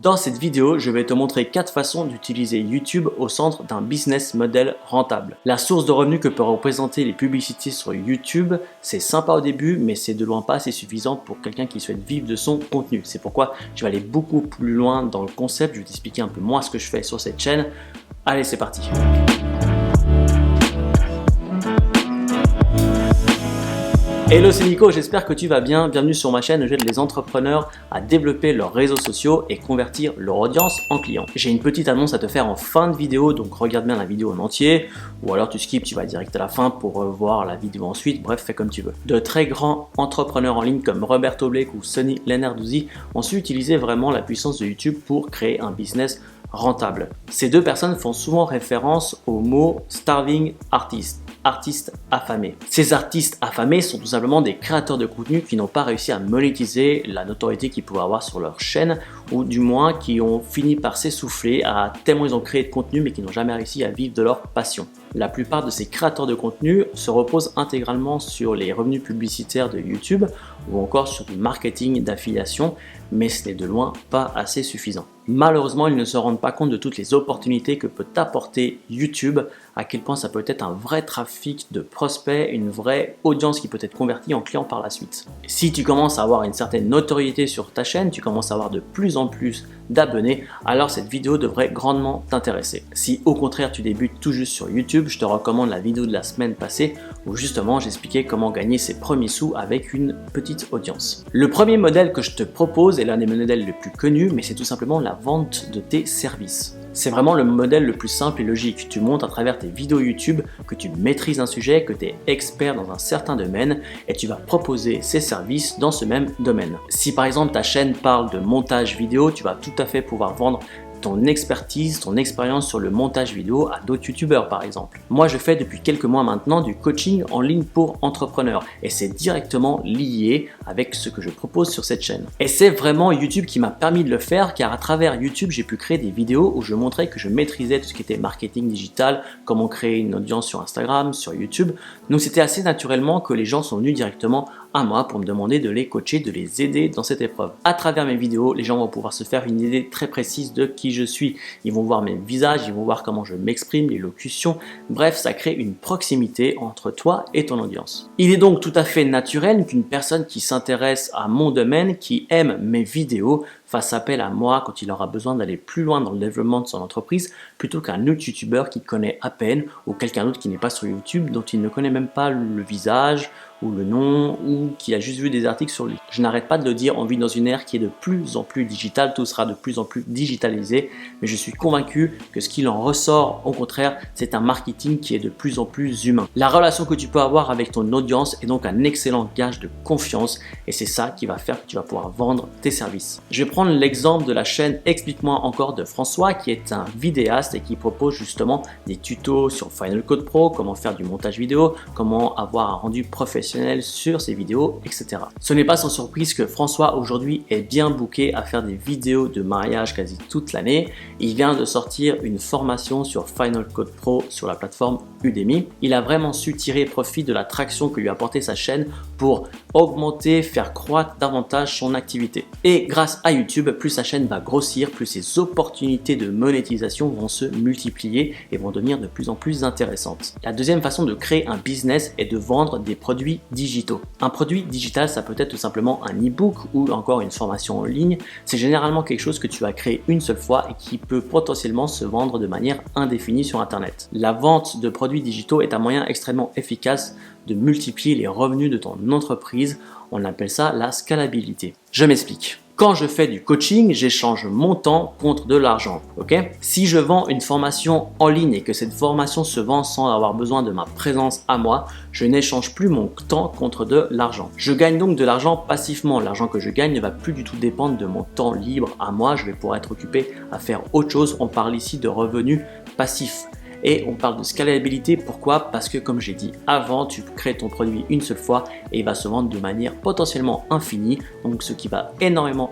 Dans cette vidéo, je vais te montrer 4 façons d'utiliser YouTube au centre d'un business model rentable. La source de revenus que peuvent représenter les publicités sur YouTube, c'est sympa au début, mais c'est de loin pas assez suffisant pour quelqu'un qui souhaite vivre de son contenu. C'est pourquoi je vais aller beaucoup plus loin dans le concept, je vais t'expliquer un peu moins ce que je fais sur cette chaîne. Allez, c'est parti! Hello, c'est Nico, j'espère que tu vas bien. Bienvenue sur ma chaîne où j'aide les entrepreneurs à développer leurs réseaux sociaux et convertir leur audience en clients. J'ai une petite annonce à te faire en fin de vidéo, donc regarde bien la vidéo en entier ou alors tu skips, tu vas direct à la fin pour voir la vidéo ensuite. Bref, fais comme tu veux. De très grands entrepreneurs en ligne comme Roberto Blake ou Sonny Lenarduzzi ont su utiliser vraiment la puissance de YouTube pour créer un business rentable. Ces deux personnes font souvent référence au mot starving artist. Artistes affamés. Ces artistes affamés sont tout simplement des créateurs de contenu qui n'ont pas réussi à monétiser la notoriété qu'ils pouvaient avoir sur leur chaîne ou du moins qui ont fini par s'essouffler à tellement ils ont créé de contenu mais qui n'ont jamais réussi à vivre de leur passion. La plupart de ces créateurs de contenu se reposent intégralement sur les revenus publicitaires de YouTube ou encore sur du marketing d'affiliation, mais ce n'est de loin pas assez suffisant. Malheureusement, ils ne se rendent pas compte de toutes les opportunités que peut apporter YouTube, à quel point ça peut être un vrai trafic de prospects, une vraie audience qui peut être convertie en client par la suite. Si tu commences à avoir une certaine notoriété sur ta chaîne, tu commences à avoir de plus en plus d'abonnés, alors cette vidéo devrait grandement t'intéresser. Si au contraire tu débutes tout juste sur YouTube, je te recommande la vidéo de la semaine passée où justement j'expliquais comment gagner ses premiers sous avec une petite audience. Le premier modèle que je te propose est l'un des modèles les plus connus, mais c'est tout simplement la vente de tes services. C'est vraiment le modèle le plus simple et logique. Tu montres à travers tes vidéos YouTube que tu maîtrises un sujet, que tu es expert dans un certain domaine et tu vas proposer ces services dans ce même domaine. Si par exemple ta chaîne parle de montage vidéo, tu vas tout à fait pouvoir vendre ton expertise, ton expérience sur le montage vidéo à d'autres youtubeurs par exemple. Moi je fais depuis quelques mois maintenant du coaching en ligne pour entrepreneurs et c'est directement lié avec ce que je propose sur cette chaîne. Et c'est vraiment YouTube qui m'a permis de le faire car à travers YouTube j'ai pu créer des vidéos où je montrais que je maîtrisais tout ce qui était marketing digital, comment créer une audience sur Instagram, sur YouTube. Donc c'était assez naturellement que les gens sont venus directement à moi pour me demander de les coacher, de les aider dans cette épreuve. À travers mes vidéos, les gens vont pouvoir se faire une idée très précise de qui je suis. Ils vont voir mes visages, ils vont voir comment je m'exprime, les locutions. Bref, ça crée une proximité entre toi et ton audience. Il est donc tout à fait naturel qu'une personne qui s'intéresse à mon domaine, qui aime mes vidéos, fasse appel à moi quand il aura besoin d'aller plus loin dans le développement de son entreprise plutôt qu'un autre youtubeur qui connaît à peine ou quelqu'un d'autre qui n'est pas sur YouTube dont il ne connaît même pas le visage ou le nom ou qui a juste vu des articles sur lui. Je n'arrête pas de le dire, on vit dans une ère qui est de plus en plus digitale, tout sera de plus en plus digitalisé, mais je suis convaincu que ce qu'il en ressort, au contraire, c'est un marketing qui est de plus en plus humain. La relation que tu peux avoir avec ton audience est donc un excellent gage de confiance et c'est ça qui va faire que tu vas pouvoir vendre tes services. Je vais prendre l'exemple de la chaîne Explique-moi encore de François qui est un vidéaste et qui propose justement des tutos sur Final Cut Pro, comment faire du montage vidéo, comment avoir un rendu professionnel sur ses vidéos, etc. Ce n'est pas sans surprise que François aujourd'hui est bien booké à faire des vidéos de mariage quasi toute l'année. Il vient de sortir une formation sur Final Cut Pro sur la plateforme Udemy. Il a vraiment su tirer profit de la traction que lui a apporté sa chaîne pour augmenter, faire croître davantage son activité. Et grâce à YouTube, plus sa chaîne va grossir, plus ses opportunités de monétisation vont se multiplier et vont devenir de plus en plus intéressantes. La deuxième façon de créer un business est de vendre des produits digitaux. Un produit digital, ça peut être tout simplement un e-book ou encore une formation en ligne. C'est généralement quelque chose que tu as créé une seule fois et qui peut potentiellement se vendre de manière indéfinie sur Internet. La vente de produits digitaux est un moyen extrêmement efficace de multiplier les revenus de ton entreprise. On appelle ça la scalabilité. Je m'explique. Quand je fais du coaching, j'échange mon temps contre de l'argent, ok? Si je vends une formation en ligne et que cette formation se vend sans avoir besoin de ma présence à moi, je n'échange plus mon temps contre de l'argent. Je gagne donc de l'argent passivement. L'argent que je gagne ne va plus du tout dépendre de mon temps libre à moi. Je vais pouvoir être occupé à faire autre chose. On parle ici de revenus passifs. Et on parle de scalabilité, pourquoi? Parce que comme j'ai dit avant, tu crées ton produit une seule fois et il va se vendre de manière potentiellement infinie, donc ce qui va énormément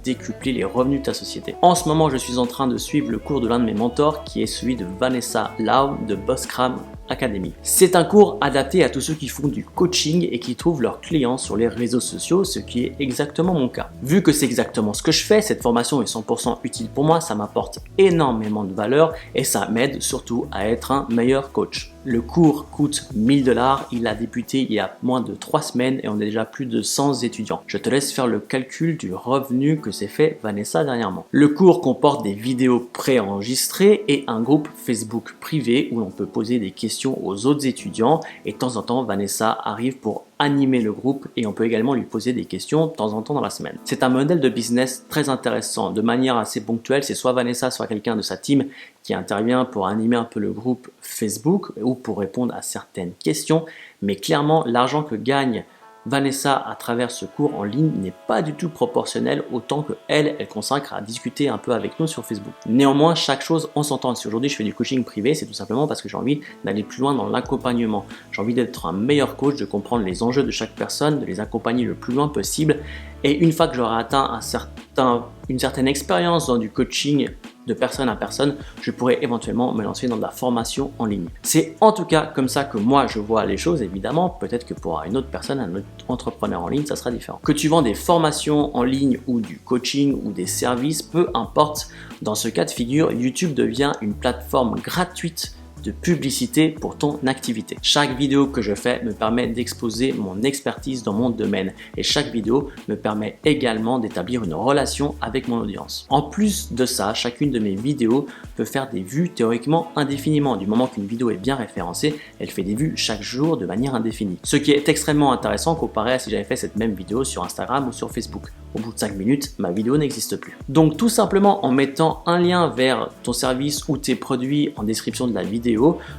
décupler les revenus de ta société. En ce moment, je suis en train de suivre le cours de l'un de mes mentors qui est celui de Vanessa Lau de Bosscram Academy. C'est un cours adapté à tous ceux qui font du coaching et qui trouvent leurs clients sur les réseaux sociaux, ce qui est exactement mon cas. Vu que c'est exactement ce que je fais, cette formation est 100% utile pour moi, ça m'apporte énormément de valeur et ça m'aide surtout à être un meilleur coach. Le cours coûte 1000 $, il a débuté il y a moins de 3 semaines et on est déjà plus de 100 étudiants. Je te laisse faire le calcul du revenu que s'est fait Vanessa dernièrement. Le cours comporte des vidéos préenregistrées et un groupe Facebook privé où l'on peut poser des questions aux autres étudiants et de temps en temps Vanessa arrive pour animer le groupe et on peut également lui poser des questions de temps en temps dans la semaine. C'est un modèle de business très intéressant. De manière assez ponctuelle, c'est soit Vanessa, soit quelqu'un de sa team qui intervient pour animer un peu le groupe Facebook ou pour répondre à certaines questions. Mais clairement, l'argent que gagne Vanessa à travers ce cours en ligne n'est pas du tout proportionnel au temps que elle consacre à discuter un peu avec nous sur Facebook. Néanmoins, chaque chose en son temps. Si aujourd'hui je fais du coaching privé, c'est tout simplement parce que j'ai envie d'aller plus loin dans l'accompagnement. J'ai envie d'être un meilleur coach, de comprendre les enjeux de chaque personne, de les accompagner le plus loin possible. Et une fois que j'aurai atteint une certaine expérience dans du coaching de personne à personne, je pourrais éventuellement me lancer dans de la formation en ligne. C'est en tout cas comme ça que moi je vois les choses, évidemment. Peut-être que pour une autre personne, un autre entrepreneur en ligne, ça sera différent. Que tu vends des formations en ligne ou du coaching ou des services, peu importe, dans ce cas de figure, YouTube devient une plateforme gratuite de publicité pour ton activité. Chaque vidéo que je fais me permet d'exposer mon expertise dans mon domaine et chaque vidéo me permet également d'établir une relation avec mon audience. En plus de ça, chacune de mes vidéos peut faire des vues théoriquement indéfiniment. Du moment qu'une vidéo est bien référencée, elle fait des vues chaque jour de manière indéfinie. Ce qui est extrêmement intéressant comparé à si j'avais fait cette même vidéo sur Instagram ou sur Facebook. Au bout de 5 minutes, ma vidéo n'existe plus. Donc tout simplement en mettant un lien vers ton service ou tes produits en description de la vidéo,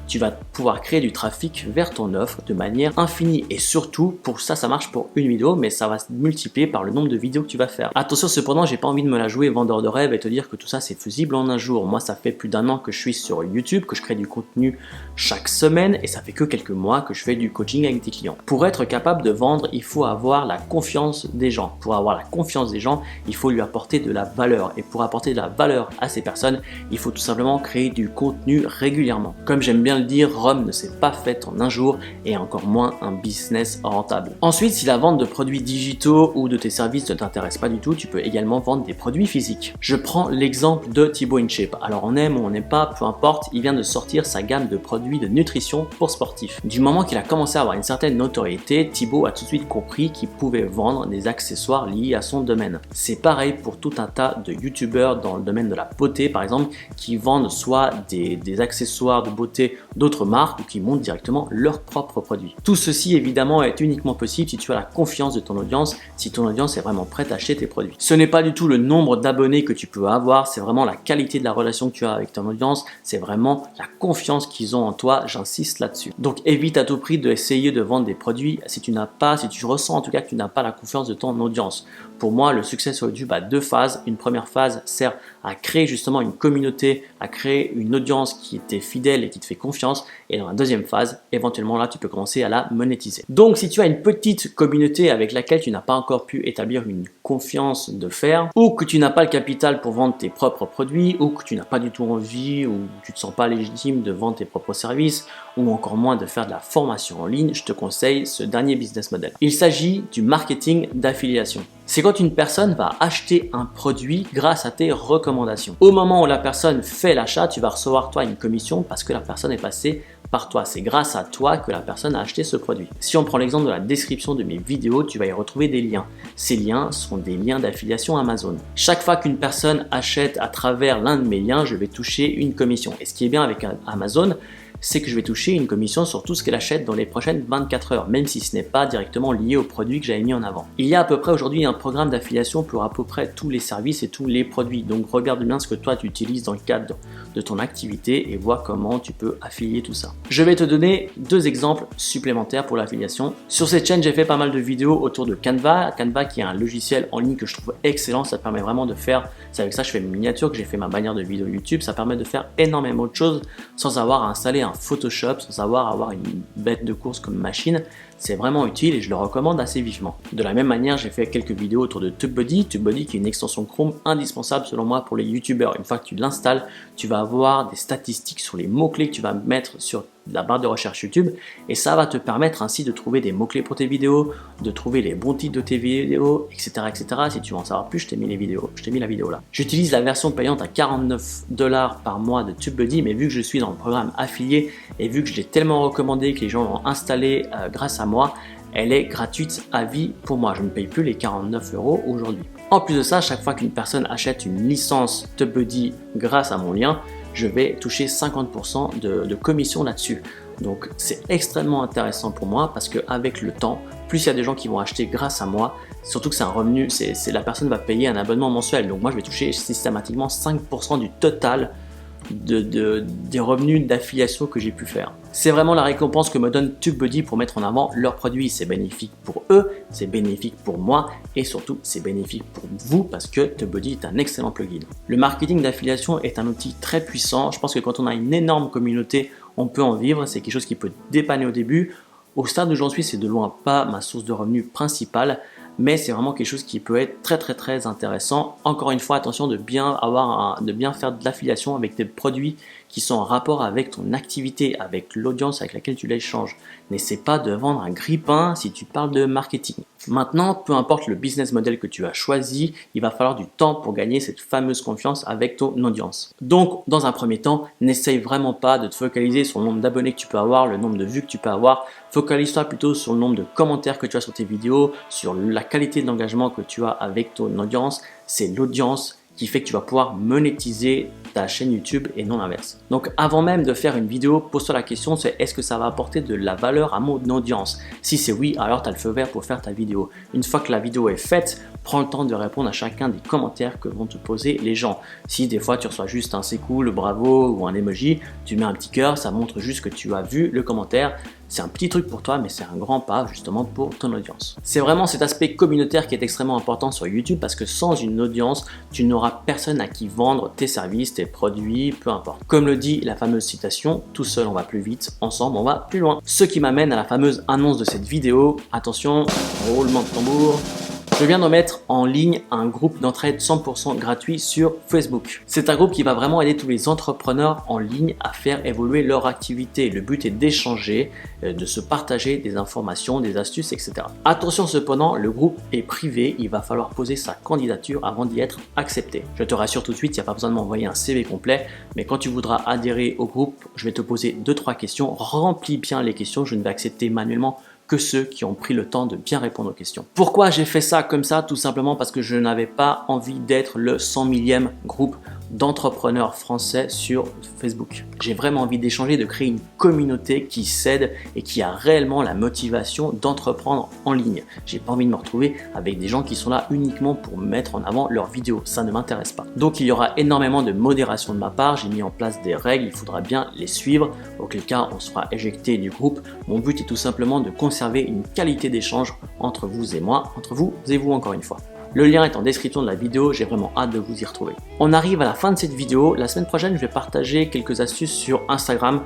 tu vas pouvoir créer du trafic vers ton offre de manière infinie et surtout pour ça marche pour une vidéo mais ça va se multiplier par le nombre de vidéos que tu vas faire. Attention cependant, j'ai pas envie de me la jouer vendeur de rêve et te dire que tout ça c'est faisable en un jour. Moi ça fait plus d'un an que je suis sur YouTube, que je crée du contenu chaque semaine et ça fait que quelques mois que je fais du coaching avec des clients. Pour être capable de vendre, il faut avoir la confiance des gens. Pour avoir la confiance des gens, il faut lui apporter de la valeur et pour apporter de la valeur à ces personnes, il faut tout simplement créer du contenu régulièrement. Comme j'aime bien le dire, Rome ne s'est pas faite en un jour et encore moins un business rentable. Ensuite, si la vente de produits digitaux ou de tes services ne t'intéresse pas du tout, tu peux également vendre des produits physiques. Je prends l'exemple de Thibaut InShape. Alors on aime ou on n'aime pas, peu importe, il vient de sortir sa gamme de produits de nutrition pour sportifs. Du moment qu'il a commencé à avoir une certaine notoriété, Thibaut a tout de suite compris qu'il pouvait vendre des accessoires liés à son domaine. C'est pareil pour tout un tas de youtubeurs dans le domaine de la beauté par exemple, qui vendent soit des accessoires de beauté d'autres marques ou qui montent directement leurs propres produits. Tout ceci évidemment est uniquement possible si tu as la confiance de ton audience, si ton audience est vraiment prête à acheter tes produits. Ce n'est pas du tout le nombre d'abonnés que tu peux avoir, c'est vraiment la qualité de la relation que tu as avec ton audience, c'est vraiment la confiance qu'ils ont en toi, j'insiste là-dessus. Donc évite à tout prix d'essayer de vendre des produits si tu ressens en tout cas que tu n'as pas la confiance de ton audience. Pour moi, le succès sur YouTube a 2 phases. Une première phase sert à créer justement une communauté, à créer une audience qui t'est fidèle et qui te fait confiance. Et dans la deuxième phase, éventuellement là, tu peux commencer à la monétiser. Donc, si tu as une petite communauté avec laquelle tu n'as pas encore pu établir une confiance de fer, ou que tu n'as pas le capital pour vendre tes propres produits, ou que tu n'as pas du tout envie, ou tu ne te sens pas légitime de vendre tes propres services, ou encore moins de faire de la formation en ligne, je te conseille ce dernier business model. Il s'agit du marketing d'affiliation. C'est quand une personne va acheter un produit grâce à tes recommandations. Au moment où la personne fait l'achat, tu vas recevoir toi une commission parce que la personne est passée par toi. C'est grâce à toi que la personne a acheté ce produit. Si on prend l'exemple de la description de mes vidéos, tu vas y retrouver des liens. Ces liens sont des liens d'affiliation Amazon. Chaque fois qu'une personne achète à travers l'un de mes liens, je vais toucher une commission. Et ce qui est bien avec Amazon, c'est que je vais toucher une commission sur tout ce qu'elle achète dans les prochaines 24 heures, même si ce n'est pas directement lié au produit que j'avais mis en avant. Il y a à peu près aujourd'hui un programme d'affiliation pour à peu près tous les services et tous les produits. Donc regarde bien ce que toi tu utilises dans le cadre de ton activité et vois comment tu peux affilier tout ça. Je vais te donner 2 exemples supplémentaires pour l'affiliation. Sur cette chaîne, j'ai fait pas mal de vidéos autour de Canva. Canva qui est un logiciel en ligne que je trouve excellent. Ça te permet vraiment de faire, c'est avec ça que je fais mes miniatures, que j'ai fait ma bannière de vidéo YouTube. Ça permet de faire énormément de choses sans avoir à installer un Photoshop, sans avoir une bête de course comme machine. c'est vraiment utile et je le recommande assez vivement. De la même manière, j'ai fait quelques vidéos autour de TubeBuddy. TubeBuddy qui est une extension Chrome indispensable selon moi pour les youtubeurs. Une fois que tu l'installes, tu vas avoir des statistiques sur les mots-clés que tu vas mettre sur la barre de recherche YouTube et ça va te permettre ainsi de trouver des mots-clés pour tes vidéos, de trouver les bons titres de tes vidéos, etc. etc. Si tu veux en savoir plus, je t'ai mis la vidéo là. J'utilise la version payante à 49 $ par mois de TubeBuddy, mais vu que je suis dans le programme affilié et vu que je l'ai tellement recommandé que les gens l'ont installé grâce à moi, elle est gratuite à vie pour moi. Je ne paye plus les 49 € aujourd'hui. En plus de ça, chaque fois qu'une personne achète une licence TubeBuddy grâce à mon lien, je vais toucher 50% de commission là-dessus. Donc c'est extrêmement intéressant pour moi parce qu'avec le temps, plus il y a des gens qui vont acheter grâce à moi, surtout que c'est un revenu, la personne va payer un abonnement mensuel. Donc moi je vais toucher systématiquement 5% du total des revenus d'affiliation que j'ai pu faire. C'est vraiment la récompense que me donne TubeBuddy pour mettre en avant leurs produits. C'est bénéfique pour eux, c'est bénéfique pour moi et surtout c'est bénéfique pour vous parce que TubeBuddy est un excellent plugin. Le marketing d'affiliation est un outil très puissant. Je pense que quand on a une énorme communauté, on peut en vivre. C'est quelque chose qui peut dépanner au début. Au stade où j'en suis, c'est de loin pas ma source de revenus principale, mais c'est vraiment quelque chose qui peut être très intéressant. Encore une fois, attention de bien faire de l'affiliation avec des produits qui sont en rapport avec ton activité, avec l'audience avec laquelle tu l'échanges. N'essaie pas de vendre un grille-pain si tu parles de marketing. Maintenant, peu importe le business model que tu as choisi, il va falloir du temps pour gagner cette fameuse confiance avec ton audience. Donc, dans un premier temps, n'essaye vraiment pas de te focaliser sur le nombre d'abonnés que tu peux avoir, le nombre de vues que tu peux avoir. Focalise-toi plutôt sur le nombre de commentaires que tu as sur tes vidéos, sur la qualité de l'engagement que tu as avec ton audience. C'est l'audience qui fait que tu vas pouvoir monétiser ta chaîne YouTube et non l'inverse. Donc avant même de faire une vidéo, pose-toi la question, c'est est-ce que ça va apporter de la valeur à mon audience? Si c'est oui, alors tu as le feu vert pour faire ta vidéo. Une fois que la vidéo est faite, prends le temps de répondre à chacun des commentaires que vont te poser les gens. Si des fois tu reçois juste un c'est cool, bravo ou un emoji, tu mets un petit cœur, ça montre juste que tu as vu le commentaire. C'est un petit truc pour toi, mais c'est un grand pas justement pour ton audience. C'est vraiment cet aspect communautaire qui est extrêmement important sur YouTube parce que sans une audience, tu n'auras personne à qui vendre tes services, tes produits, peu importe. Comme le dit la fameuse citation, tout seul on va plus vite, ensemble on va plus loin. Ce qui m'amène à la fameuse annonce de cette vidéo. Attention, roulement de tambour. Je viens de mettre en ligne un groupe d'entraide 100% gratuit sur Facebook. C'est un groupe qui va vraiment aider tous les entrepreneurs en ligne à faire évoluer leur activité. Le but est d'échanger, de se partager des informations, des astuces, etc. Attention cependant, le groupe est privé, il va falloir poser sa candidature avant d'y être accepté. Je te rassure tout de suite, il n'y a pas besoin de m'envoyer un CV complet, mais quand tu voudras adhérer au groupe, je vais te poser 2-3 questions. Remplis bien les questions, je ne vais accepter manuellement que ceux qui ont pris le temps de bien répondre aux questions. Pourquoi j'ai fait ça comme ça? Tout simplement parce que je n'avais pas envie d'être le 100 000e groupe d'entrepreneurs français sur Facebook. J'ai vraiment envie d'échanger, de créer une communauté qui s'aide et qui a réellement la motivation d'entreprendre en ligne. J'ai pas envie de me retrouver avec des gens qui sont là uniquement pour mettre en avant leurs vidéos. Ça ne m'intéresse pas. Donc il y aura énormément de modération de ma part. J'ai mis en place des règles, il faudra bien les suivre. Auquel cas on sera éjecté du groupe. Mon but est tout simplement de conserver une qualité d'échange entre vous et moi, entre vous et vous encore une fois. Le lien est en description de la vidéo, j'ai vraiment hâte de vous y retrouver. On arrive à la fin de cette vidéo. La semaine prochaine, je vais partager quelques astuces sur Instagram.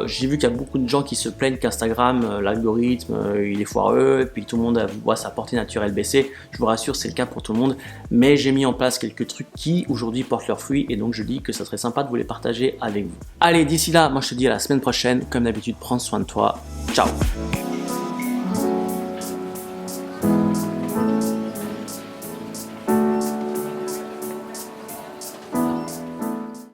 J'ai vu qu'il y a beaucoup de gens qui se plaignent qu'Instagram, l'algorithme, il est foireux, et puis tout le monde voit sa portée naturelle baisser. Je vous rassure, c'est le cas pour tout le monde. Mais j'ai mis en place quelques trucs qui, aujourd'hui, portent leurs fruits, et donc je dis que ça serait sympa de vous les partager avec vous. Allez, d'ici là, moi je te dis à la semaine prochaine. Comme d'habitude, prends soin de toi. Ciao!